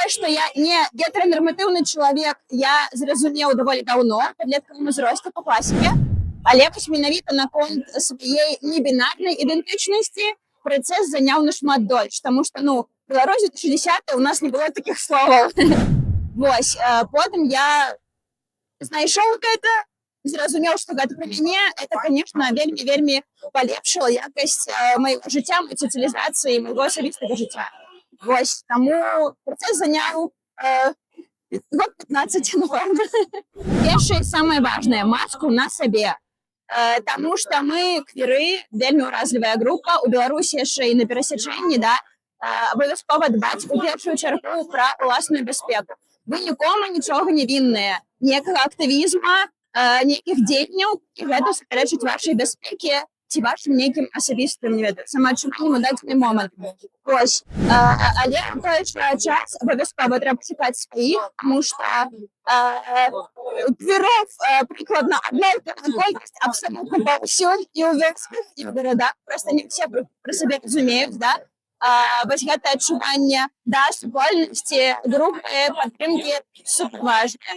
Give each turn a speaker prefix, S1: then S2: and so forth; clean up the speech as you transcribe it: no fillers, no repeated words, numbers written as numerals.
S1: што я не гетеранарматыўны чалавек, я зразумеў даволі даўно, падлеткавым узросце па класіке, але вось менавіта наконт сваей небінарнай ідэнтычнасці працэс заняў нашмат дольш, таму што, Беларусь 60 у нас не было такіх словаў. Вось, потым я знайшоў гэта, зразумеў, што гэта пра мяне, это, конечно, вельмі палепшыла якасць майго жыцця, моей сацыялізацыі, майго асабістага жыцця. Вось, таму працэс заняў год 15, напэўна. Першае і самае важнае, маску на сабе. Таму што мы, квіры, вельмі ўразлівая група, у Беларусі яшчэ і на перасячэнні, абавязкова дбаць у першую чаргу пра ўласную бяспеку. Вы нікому нічога не вінныя, ніякага актывізма, нейкіх дзеянняў, і гэта супярэчыць вашай бяспекі ці вашым нейкім асабістым, самаадчуваннем у дадзены момант. Вось. Але ў той жа час абавязкова трэба шукаць сваіх, таму што квіров прыкладна аднолькавая колькасць абсалютна паўсюль і ў вёсках, і ў гарадах. Проста не ўсе пра сабе разумеюць, вось гэта адчуванне супольнасці, групы, падтрымкі суперважнае.